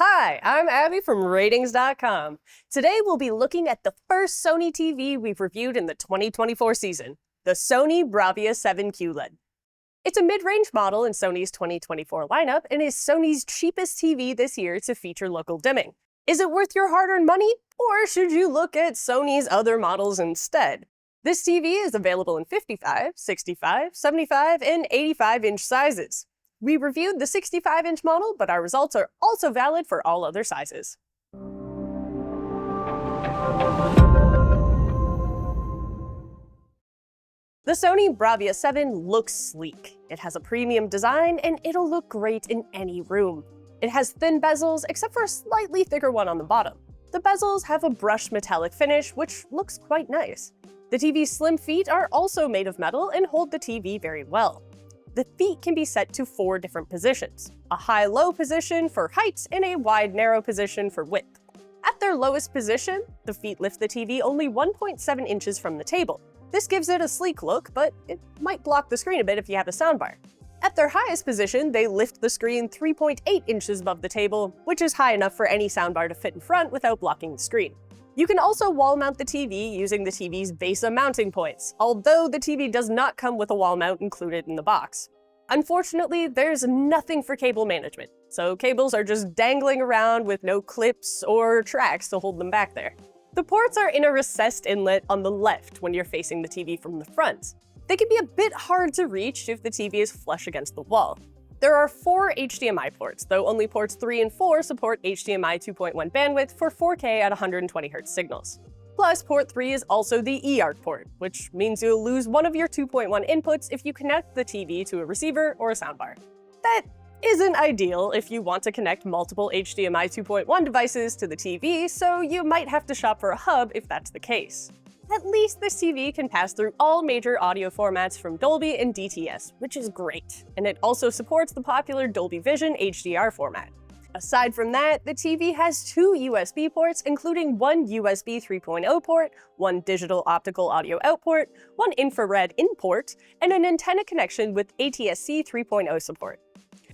Hi, I'm Abby from RTINGS.com. Today we'll be looking at the first Sony TV we've reviewed in the 2024 season, the Sony BRAVIA 7 QLED. It's a mid-range model in Sony's 2024 lineup and is Sony's cheapest TV this year to feature local dimming. Is it worth your hard-earned money, or should you look at Sony's other models instead? This TV is available in 55, 65, 75, and 85-inch sizes. We reviewed the 65-inch model, but our results are also valid for all other sizes. The Sony BRAVIA 7 looks sleek. It has a premium design, and it'll look great in any room. It has thin bezels, except for a slightly thicker one on the bottom. The bezels have a brushed metallic finish, which looks quite nice. The TV's slim feet are also made of metal and hold the TV very well. The feet can be set to 4 different positions: a high-low position for height and a wide-narrow position for width. At their lowest position, the feet lift the TV only 1.7 inches from the table. This gives it a sleek look, but it might block the screen a bit if you have a soundbar. At their highest position, they lift the screen 3.8 inches above the table, which is high enough for any soundbar to fit in front without blocking the screen. You can also wall mount the TV using the TV's VESA mounting points, although the TV does not come with a wall mount included in the box. Unfortunately, there's nothing for cable management, so cables are just dangling around with no clips or tracks to hold them back there. The ports are in a recessed inlet on the left when you're facing the TV from the front. They can be a bit hard to reach if the TV is flush against the wall. There are 4 HDMI ports, though only ports 3 and 4 support HDMI 2.1 bandwidth for 4K at 120Hz signals. Plus, port 3 is also the eARC port, which means you'll lose one of your 2.1 inputs if you connect the TV to a receiver or a soundbar. That isn't ideal if you want to connect multiple HDMI 2.1 devices to the TV, so you might have to shop for a hub if that's the case. At least this TV can pass through all major audio formats from Dolby and DTS, which is great, and it also supports the popular Dolby Vision HDR format. Aside from that, the TV has 2 USB ports, including one USB 3.0 port, one digital optical audio out port, one infrared in port, and an antenna connection with ATSC 3.0 support.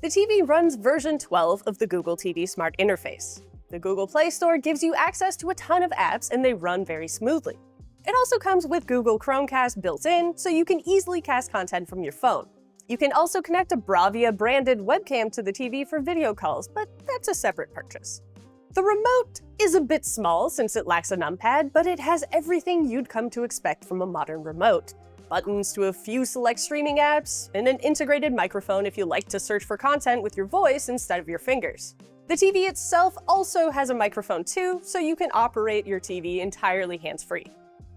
The TV runs version 12 of the Google TV Smart Interface. The Google Play Store gives you access to a ton of apps, and they run very smoothly. It also comes with Google Chromecast built in, so you can easily cast content from your phone. You can also connect a BRAVIA branded webcam to the TV for video calls, but that's a separate purchase. The remote is a bit small since it lacks a numpad, but it has everything you'd come to expect from a modern remote. Buttons to a few select streaming apps, and an integrated microphone if you like to search for content with your voice instead of your fingers. The TV itself also has a microphone too, so you can operate your TV entirely hands-free.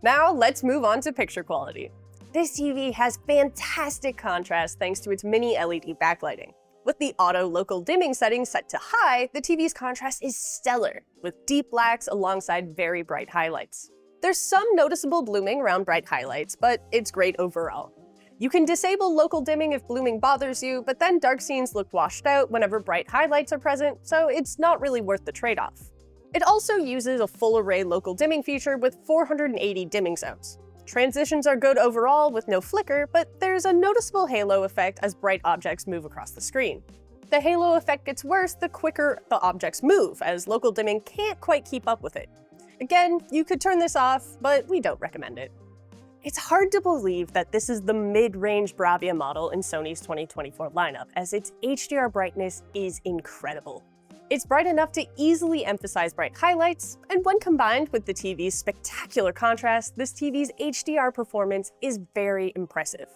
Now let's move on to picture quality. This TV has fantastic contrast thanks to its mini LED backlighting. With the auto local dimming setting set to high, the TV's contrast is stellar, with deep blacks alongside very bright highlights. There's some noticeable blooming around bright highlights, but it's great overall. You can disable local dimming if blooming bothers you, but then dark scenes look washed out whenever bright highlights are present, so it's not really worth the trade-off. It also uses a full array local dimming feature with 480 dimming zones. Transitions are good overall with no flicker, but there's a noticeable halo effect as bright objects move across the screen. The halo effect gets worse the quicker the objects move, as local dimming can't quite keep up with it. Again, you could turn this off, but we don't recommend it. It's hard to believe that this is the mid-range BRAVIA model in Sony's 2024 lineup, as its HDR brightness is incredible. It's bright enough to easily emphasize bright highlights, and when combined with the TV's spectacular contrast, this TV's HDR performance is very impressive.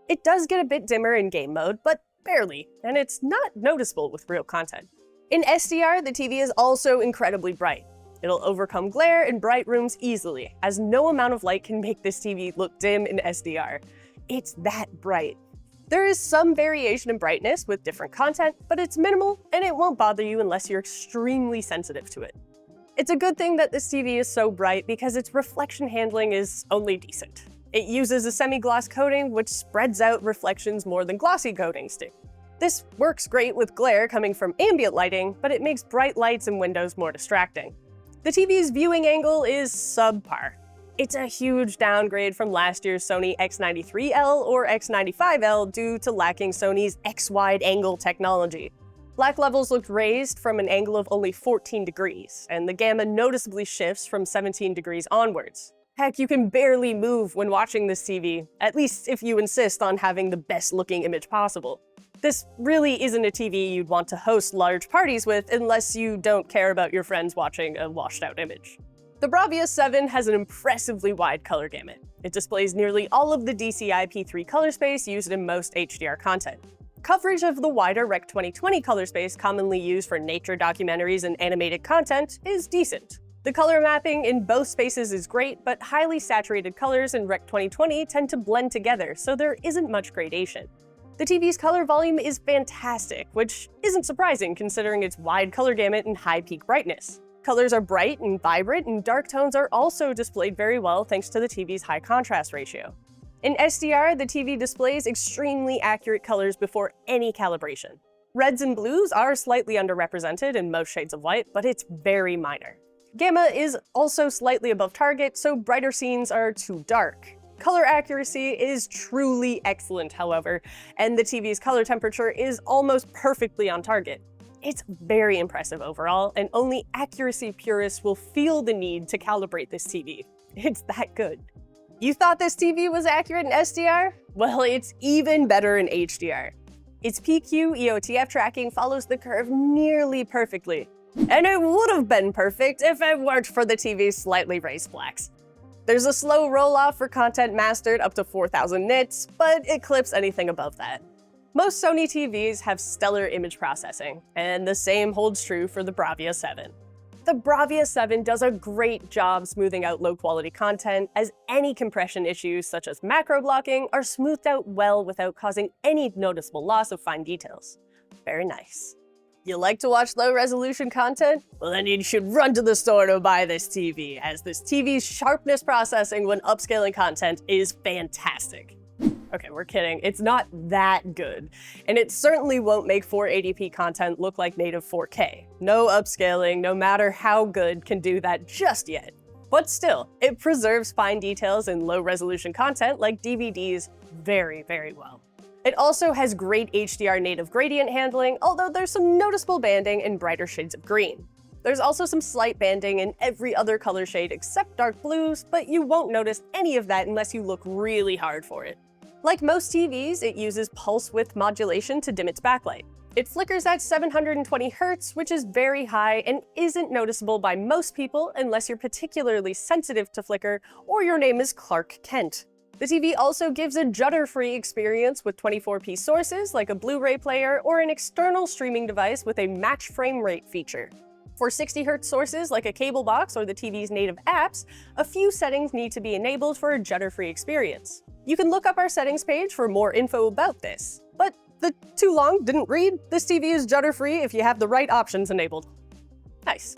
It does get a bit dimmer in game mode, but barely, and it's not noticeable with real content. In SDR, the TV is also incredibly bright. It'll overcome glare in bright rooms easily, as no amount of light can make this TV look dim in SDR. It's that bright. There is some variation in brightness with different content, but it's minimal and it won't bother you unless you're extremely sensitive to it. It's a good thing that this TV is so bright because its reflection handling is only decent. It uses a semi-gloss coating which spreads out reflections more than glossy coatings do. This works great with glare coming from ambient lighting, but it makes bright lights and windows more distracting. The TV's viewing angle is subpar. It's a huge downgrade from last year's Sony X93L or X95L due to lacking Sony's X-wide angle technology. Black levels looked raised from an angle of only 14 degrees, and the gamma noticeably shifts from 17 degrees onwards. Heck, you can barely move when watching this TV, at least if you insist on having the best looking image possible. This really isn't a TV you'd want to host large parties with unless you don't care about your friends watching a washed out image. The BRAVIA 7 has an impressively wide color gamut. It displays nearly all of the DCI P3 color space used in most HDR content. Coverage of the wider Rec 2020 color space commonly used for nature documentaries and animated content is decent. The color mapping in both spaces is great, but highly saturated colors in Rec 2020 tend to blend together, so there isn't much gradation. The TV's color volume is fantastic, which isn't surprising considering its wide color gamut and high peak brightness. Colors are bright and vibrant, and dark tones are also displayed very well thanks to the TV's high contrast ratio. In SDR, the TV displays extremely accurate colors before any calibration. Reds and blues are slightly underrepresented in most shades of white, but it's very minor. Gamma is also slightly above target, so brighter scenes are too dark. Color accuracy is truly excellent, however, and the TV's color temperature is almost perfectly on target. It's very impressive overall, and only accuracy purists will feel the need to calibrate this TV. It's that good. You thought this TV was accurate in SDR? Well, it's even better in HDR. Its PQ EOTF tracking follows the curve nearly perfectly. And it would have been perfect if it weren't for the TV's slightly raised flax. There's a slow roll-off for content mastered up to 4000 nits, but it clips anything above that. Most Sony TVs have stellar image processing, and the same holds true for the BRAVIA 7. The BRAVIA 7 does a great job smoothing out low-quality content, as any compression issues such as macro blocking are smoothed out well without causing any noticeable loss of fine details. Very nice. You like to watch low-resolution content? Well, then you should run to the store to buy this TV, as this TV's sharpness processing when upscaling content is fantastic. Okay, we're kidding. It's not that good, and it certainly won't make 480p content look like native 4K. No upscaling, no matter how good, can do that just yet. But still, it preserves fine details in low-resolution content like DVDs very, very well. It also has great HDR Native Gradient handling, although there's some noticeable banding in brighter shades of green. There's also some slight banding in every other color shade except dark blues, but you won't notice any of that unless you look really hard for it. Like most TVs, it uses pulse width modulation to dim its backlight. It flickers at 720 Hz, which is very high and isn't noticeable by most people unless you're particularly sensitive to flicker or your name is Clark Kent. The TV also gives a Judder-free experience with 24p sources like a Blu-ray player or an external streaming device with a match frame rate feature. For 60Hz sources like a cable box or the TV's native apps, a few settings need to be enabled for a Judder-free experience. You can look up our settings page for more info about this. But the too long didn't read. This TV is Judder-free if you have the right options enabled. Nice.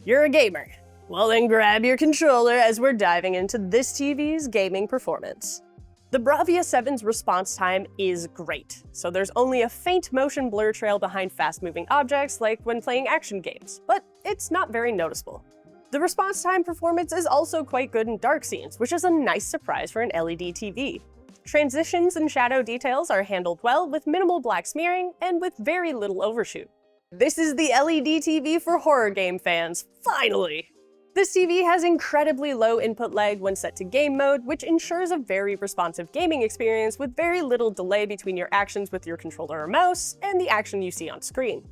You're a gamer. Well then grab your controller as we're diving into this TV's gaming performance. The BRAVIA 7's response time is great, so there's only a faint motion blur trail behind fast-moving objects like when playing action games, but it's not very noticeable. The response time performance is also quite good in dark scenes, which is a nice surprise for an LED TV. Transitions and shadow details are handled well with minimal black smearing and with very little overshoot. This is the LED TV for horror game fans, finally! This TV has incredibly low input lag when set to game mode, which ensures a very responsive gaming experience with very little delay between your actions with your controller or mouse and the action you see on screen.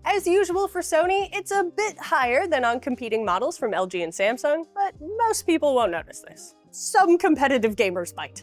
As usual for Sony, it's a bit higher than on competing models from LG and Samsung, but most people won't notice this. Some competitive gamers might.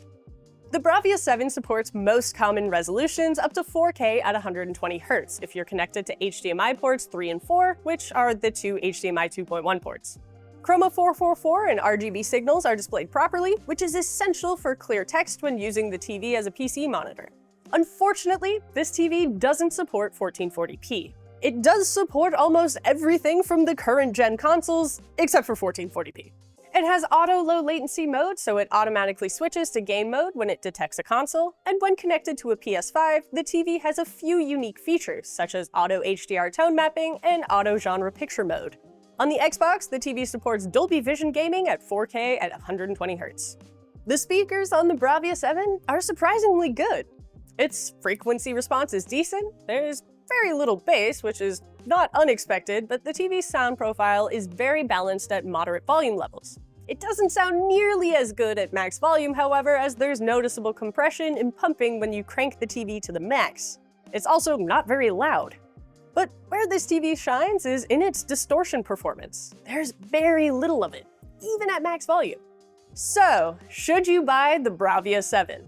The BRAVIA 7 supports most common resolutions up to 4K at 120 Hz if you're connected to HDMI ports 3 and 4, which are the two HDMI 2.1 ports. Chroma 444 and RGB signals are displayed properly, which is essential for clear text when using the TV as a PC monitor. Unfortunately, this TV doesn't support 1440p. It does support almost everything from the current gen consoles, except for 1440p. It has auto low latency mode, so it automatically switches to game mode when it detects a console, and when connected to a PS5, the TV has a few unique features, such as auto HDR tone mapping and auto genre picture mode. On the Xbox, the TV supports Dolby Vision gaming at 4K at 120 Hz. The speakers on the BRAVIA 7 are surprisingly good. Its frequency response is decent, there's very little bass, which is not unexpected, but the TV's sound profile is very balanced at moderate volume levels. It doesn't sound nearly as good at max volume, however, as there's noticeable compression and pumping when you crank the TV to the max. It's also not very loud. But where this TV shines is in its distortion performance. There's very little of it, even at max volume. So, should you buy the BRAVIA 7?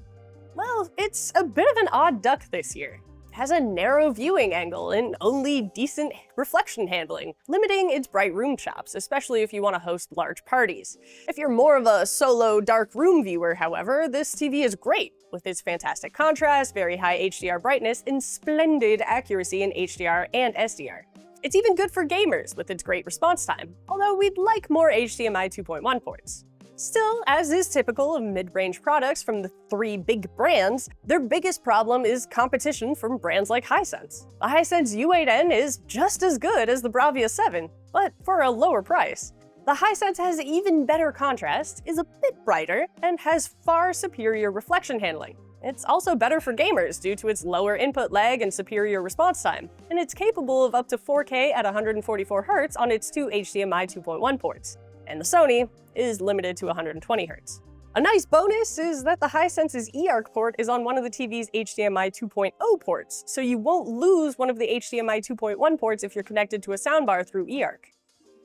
Well, it's a bit of an odd duck this year. It has a narrow viewing angle and only decent reflection handling, limiting its bright room chops, especially if you want to host large parties. If you're more of a solo dark room viewer, however, this TV is great, with its fantastic contrast, very high HDR brightness, and splendid accuracy in HDR and SDR. It's even good for gamers with its great response time, although we'd like more HDMI 2.1 ports. Still, as is typical of mid-range products from the three big brands, their biggest problem is competition from brands like Hisense. The Hisense U8N is just as good as the BRAVIA 7, but for a lower price. The Hisense has even better contrast, is a bit brighter, and has far superior reflection handling. It's also better for gamers due to its lower input lag and superior response time, and it's capable of up to 4K at 144 Hz on its two HDMI 2.1 ports. And the Sony is limited to 120 Hz. A nice bonus is that the Hisense's eARC port is on one of the TV's HDMI 2.0 ports, so you won't lose one of the HDMI 2.1 ports if you're connected to a soundbar through eARC.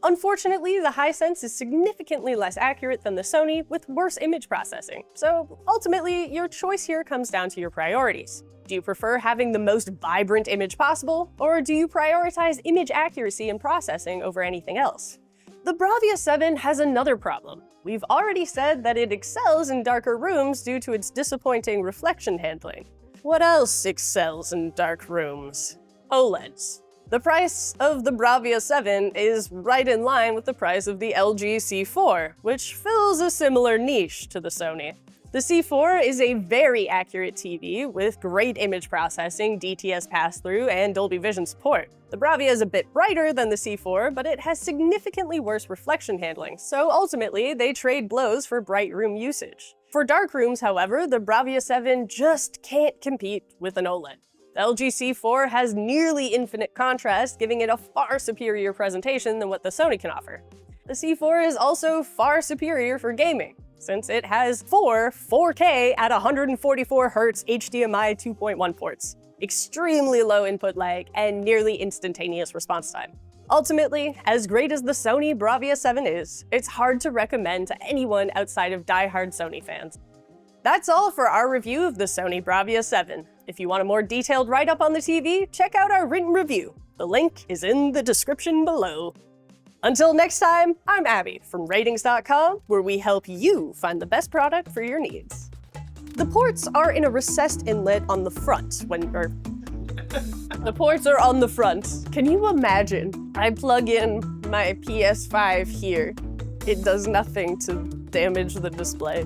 Unfortunately, the Hisense is significantly less accurate than the Sony with worse image processing, so ultimately, your choice here comes down to your priorities. Do you prefer having the most vibrant image possible, or do you prioritize image accuracy and processing over anything else? The BRAVIA 7 has another problem. We've already said that it excels in darker rooms due to its disappointing reflection handling. What else excels in dark rooms? OLEDs. The price of the BRAVIA 7 is right in line with the price of the LG C4, which fills a similar niche to the Sony. The C4 is a very accurate TV with great image processing, DTS pass-through, and Dolby Vision support. The BRAVIA is a bit brighter than the C4, but it has significantly worse reflection handling, so ultimately they trade blows for bright room usage. For dark rooms, however, the BRAVIA 7 just can't compete with an OLED. The LG C4 has nearly infinite contrast, giving it a far superior presentation than what the Sony can offer. The C4 is also far superior for gaming, since it has four 4K at 144 Hz HDMI 2.1 ports, extremely low input lag, and nearly instantaneous response time. Ultimately, as great as the Sony BRAVIA 7 is, it's hard to recommend to anyone outside of die-hard Sony fans. That's all for our review of the Sony BRAVIA 7. If you want a more detailed write-up on the TV, check out our written review. The link is in the description below. Until next time, I'm Abby from Ratings.com, where we help you find the best product for your needs. The ports are in a recessed inlet on the front the ports are on the front. Can you imagine? I plug in my PS5 here. It does nothing to damage the display.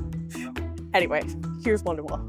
Anyway, here's Wonderwall.